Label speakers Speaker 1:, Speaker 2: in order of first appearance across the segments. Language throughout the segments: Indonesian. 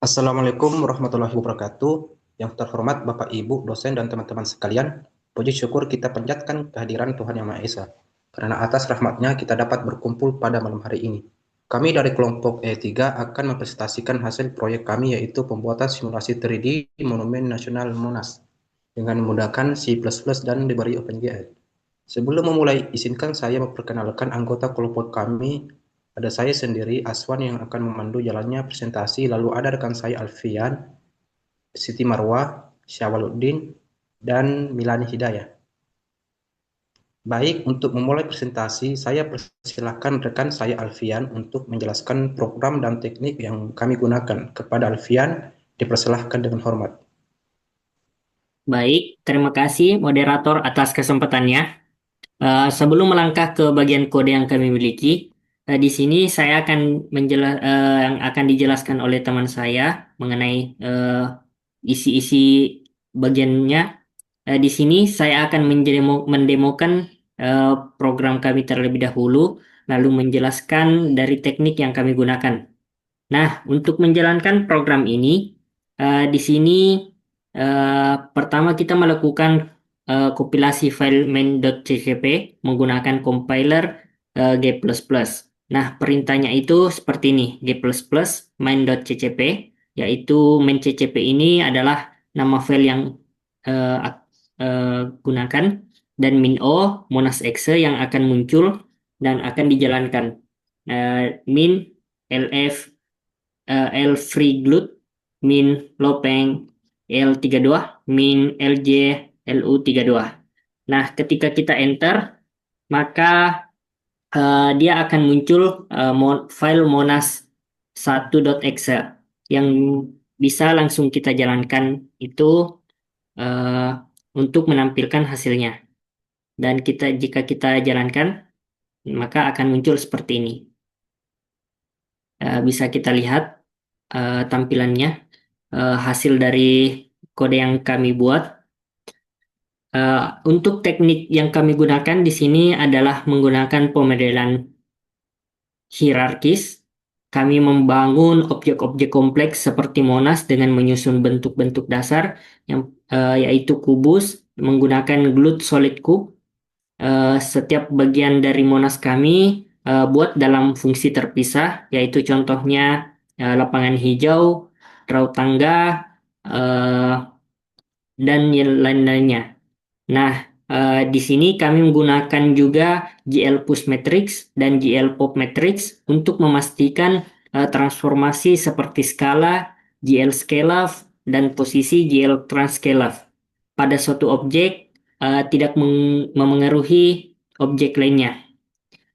Speaker 1: Assalamualaikum warahmatullahi wabarakatuh. Yang terhormat Bapak Ibu, dosen dan teman-teman sekalian, puji syukur kita panjatkan kehadiran Tuhan Yang Maha Esa. Karena atas rahmatnya kita dapat berkumpul pada malam hari ini. Kami dari kelompok E3 akan mempresentasikan hasil proyek kami yaitu pembuatan simulasi 3D Monumen Nasional Monas dengan menggunakan C++ dan diberi OpenGL. Sebelum memulai, izinkan saya memperkenalkan anggota kelompok kami. Ada saya sendiri, Aswan, yang akan memandu jalannya presentasi, lalu ada rekan saya Alfian, Siti Marwah, Syawaluddin, dan Milani Hidayah. Baik, untuk memulai presentasi, saya persilahkan rekan saya Alfian untuk menjelaskan program dan teknik yang kami gunakan. Kepada Alfian, dipersilahkan dengan hormat.
Speaker 2: Baik, terima kasih moderator atas kesempatannya. Sebelum melangkah ke bagian kode yang kami miliki, di sini saya akan yang akan dijelaskan oleh teman saya mengenai isi-isi bagiannya. Di sini saya akan mendemokan eh, program kami terlebih dahulu, lalu menjelaskan dari teknik yang kami gunakan. Nah, untuk menjalankan program ini, di sini pertama kita melakukan kompilasi file main.ccp menggunakan compiler G++. Nah, perintahnya itu seperti ini, G++ main.ccp, yaitu main.ccp ini adalah nama file yang gunakan, dan min.o monas.exe yang akan muncul dan akan dijalankan. Min lf L free glut min lopeng L32 min LJ LU32. Nah, ketika kita enter, maka dia akan muncul file monas1.exe yang bisa langsung kita jalankan itu eh, untuk menampilkan hasilnya. Dan jika kita jalankan, maka akan muncul seperti ini. Bisa kita lihat tampilannya, hasil dari kode yang kami buat. Untuk teknik yang kami gunakan di sini adalah menggunakan pemodelan hierarkis. Kami membangun objek-objek kompleks seperti Monas dengan menyusun bentuk-bentuk dasar yaitu kubus menggunakan glut solid cube. Setiap bagian dari Monas kami buat dalam fungsi terpisah, yaitu contohnya lapangan hijau, raut tangga, eh, dan yang lain-lainnya. Nah, di sini kami menggunakan juga GL push matrix dan GL pop matrix untuk memastikan transformasi seperti skala, GL scale-up, dan posisi GL trans-scale-up pada suatu objek tidak memengaruhi objek lainnya.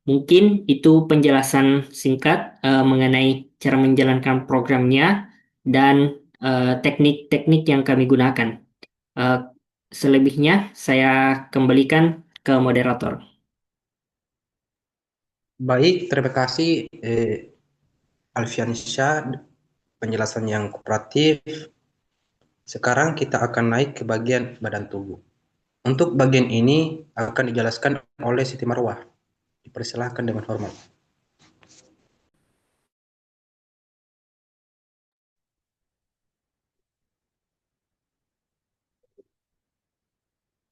Speaker 2: Mungkin itu penjelasan singkat mengenai cara menjalankan programnya dan teknik-teknik yang kami gunakan. Eh, Selebihnya saya kembalikan ke moderator.
Speaker 1: Baik, terima kasih Alfiansyah, penjelasan yang kooperatif. Sekarang kita akan naik ke bagian badan tubuh. Untuk bagian ini akan dijelaskan oleh Siti Marwah. Dipersilahkan dengan hormat.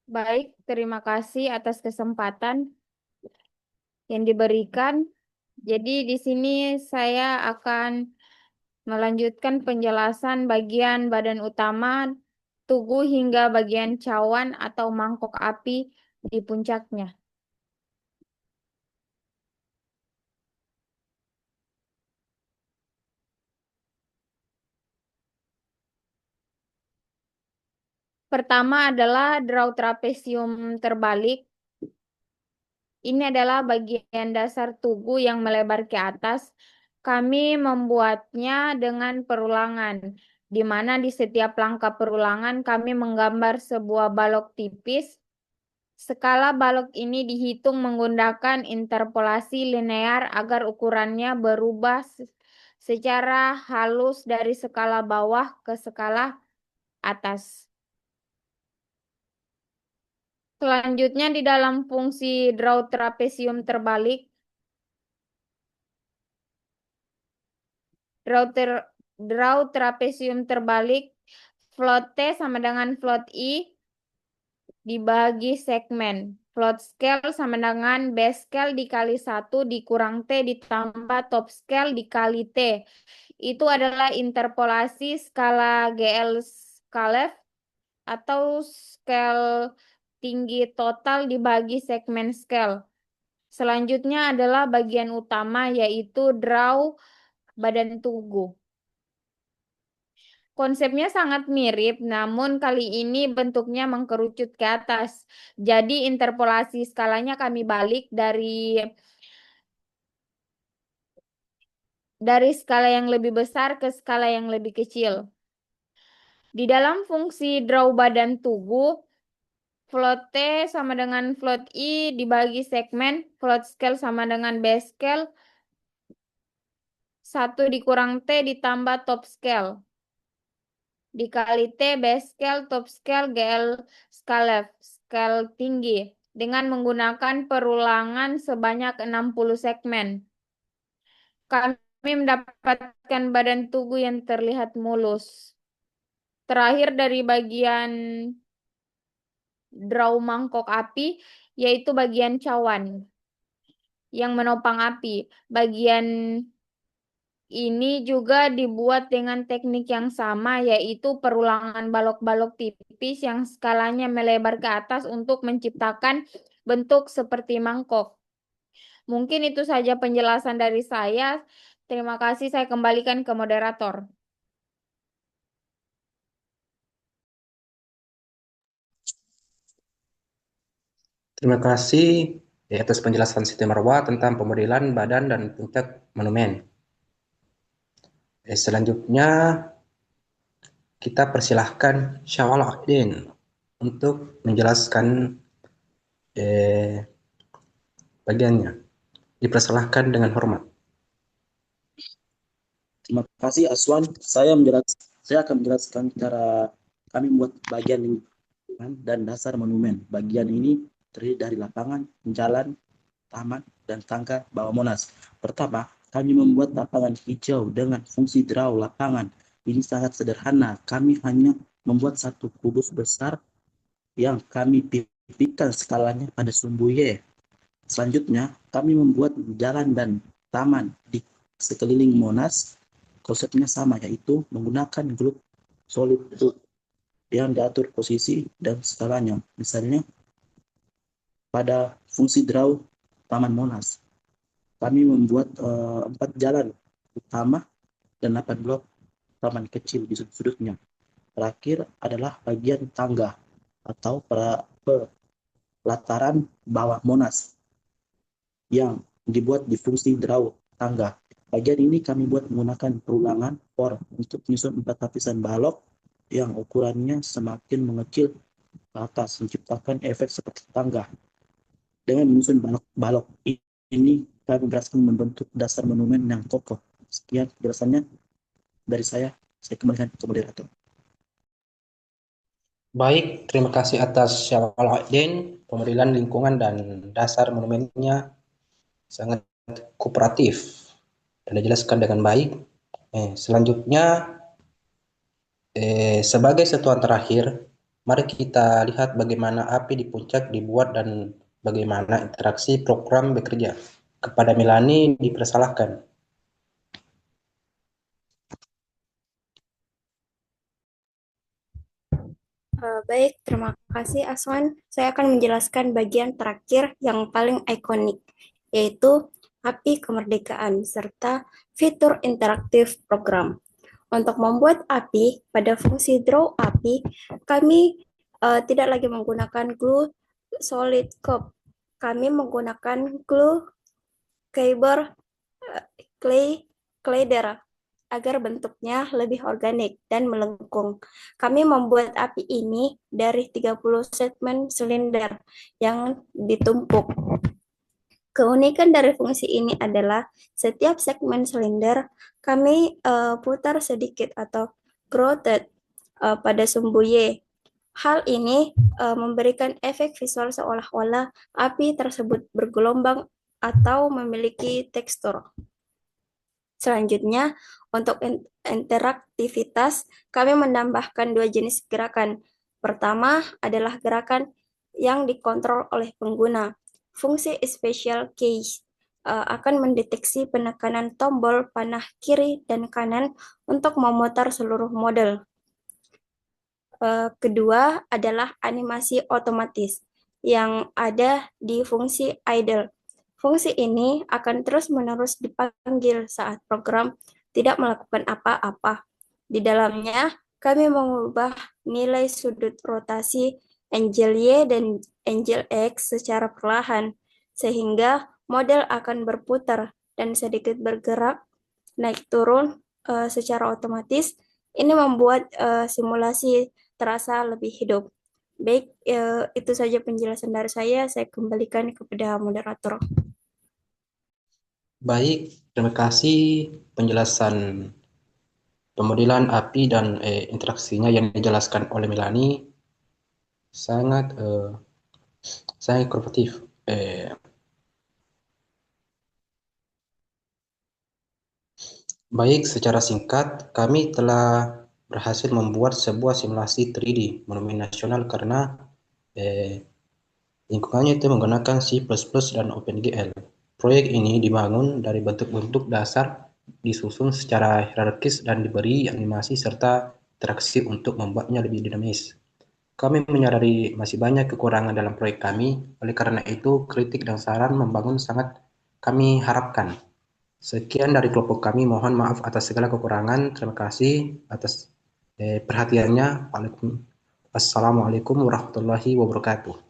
Speaker 3: Baik, terima kasih atas kesempatan yang diberikan. Jadi di sini saya akan melanjutkan penjelasan bagian badan utama, tugu hingga bagian cawan atau mangkok api di puncaknya. Pertama adalah draw trapesium terbalik. Ini adalah bagian dasar tugu yang melebar ke atas. Kami membuatnya dengan perulangan, di mana di setiap langkah perulangan kami menggambar sebuah balok tipis. Skala balok ini dihitung menggunakan interpolasi linear agar ukurannya berubah secara halus dari skala bawah ke skala atas. Selanjutnya di dalam fungsi draw trapesium terbalik, draw trapesium terbalik, float T sama dengan float I dibagi segmen. Float scale sama dengan base scale dikali 1 dikurang T ditambah top scale dikali T. Itu adalah interpolasi skala GL Scalef atau scale tinggi total dibagi segmen scale. Selanjutnya adalah bagian utama yaitu draw badan tugu. Konsepnya sangat mirip, namun kali ini bentuknya mengkerucut ke atas. Jadi interpolasi skalanya kami balik dari skala yang lebih besar ke skala yang lebih kecil. Di dalam fungsi draw badan tugu, float T sama dengan float I dibagi segmen, float scale sama dengan base scale, 1 dikurang T ditambah top scale. Dikali T base scale, top scale, GL scalef, scale tinggi, dengan menggunakan perulangan sebanyak 60 segmen. Kami mendapatkan badan tugu yang terlihat mulus. Terakhir dari bagian draw mangkok api, yaitu bagian cawan yang menopang api. Bagian ini juga dibuat dengan teknik yang sama, yaitu perulangan balok-balok tipis yang skalanya melebar ke atas untuk menciptakan bentuk seperti mangkok. Mungkin itu saja penjelasan dari saya. Terima kasih, saya kembalikan ke moderator.
Speaker 1: Terima kasih atas penjelasan Siti Marwa tentang pemodelan badan dan puncak monumen. Selanjutnya kita persilahkan Syawal Akhdin untuk menjelaskan bagiannya. Dipersilahkan dengan hormat.
Speaker 4: Terima kasih Aswan. Saya akan menjelaskan cara kami membuat bagian lingkungan dan dasar monumen. Bagian ini terdiri dari lapangan, jalan, taman, dan tangga bawah Monas. Pertama, kami membuat lapangan hijau dengan fungsi draw lapangan. Ini sangat sederhana. Kami hanya membuat satu kubus besar yang kami pipihkan skalanya pada sumbu Y. Selanjutnya, kami membuat jalan dan taman di sekeliling Monas. Konsepnya sama, yaitu menggunakan grup solid yang diatur posisi dan skalanya. Misalnya, pada fungsi draw Taman Monas, kami membuat 4 jalan utama dan 8 blok taman kecil di sudut-sudutnya. Terakhir adalah bagian tangga atau pelataran bawah Monas yang dibuat di fungsi draw tangga. Bagian ini kami buat menggunakan perulangan for untuk menyusun 4 lapisan balok yang ukurannya semakin mengecil ke atas, menciptakan efek seperti tangga. Dengan menyusun balok ini, kami berhasil membentuk dasar monumen yang kokoh. Sekian penjelasannya dari saya kembalikan ke moderator.
Speaker 1: Baik, terima kasih atas Syawal Akhdin. Pemodelan lingkungan dan dasar monumennya sangat kooperatif dan dijelaskan dengan baik. Selanjutnya, sebagai sentuhan terakhir, mari kita lihat bagaimana api di puncak dibuat dan bagaimana interaksi program bekerja. Kepada Milani dipersilahkan.
Speaker 5: Baik, terima kasih Aswan. Saya akan menjelaskan bagian terakhir yang paling ikonik, yaitu api kemerdekaan serta fitur interaktif program. Untuk membuat api pada fungsi draw api, kami tidak lagi menggunakan glue solid cup. Kami menggunakan glue Kyber Glider agar bentuknya lebih organik dan melengkung. Kami membuat api ini dari 30 segmen silinder yang ditumpuk. Keunikan dari fungsi ini adalah setiap segmen silinder kami putar sedikit atau grotted pada sumbu Y. Hal ini memberikan efek visual seolah-olah api tersebut bergelombang atau memiliki tekstur. Selanjutnya, untuk interaktivitas, kami menambahkan dua jenis gerakan. Pertama adalah gerakan yang dikontrol oleh pengguna. Fungsi Special Case akan mendeteksi penekanan tombol panah kiri dan kanan untuk memutar seluruh model. Kedua adalah animasi otomatis yang ada di fungsi idle. Fungsi ini akan terus-menerus dipanggil saat program tidak melakukan apa-apa. Di dalamnya, kami mengubah nilai sudut rotasi Angel Y dan Angel X secara perlahan, sehingga model akan berputar dan sedikit bergerak naik turun secara otomatis. Ini membuat simulasi terasa lebih hidup. Baik, itu saja penjelasan dari saya. Saya kembalikan kepada moderator.
Speaker 1: Baik, terima kasih penjelasan pemodelan API dan interaksinya yang dijelaskan oleh Melanie. Sangat kooperatif. Baik, secara singkat, kami telah berhasil membuat sebuah simulasi 3D monumen nasional karena lingkungannya itu menggunakan C++ dan OpenGL. Proyek ini dibangun dari bentuk-bentuk dasar, disusun secara hierarkis dan diberi animasi serta interaksi untuk membuatnya lebih dinamis. Kami menyadari masih banyak kekurangan dalam proyek kami, oleh karena itu kritik dan saran membangun sangat kami harapkan. Sekian dari kelompok kami, mohon maaf atas segala kekurangan. Terima kasih atas perhatiannya. Assalamualaikum warahmatullahi wabarakatuh.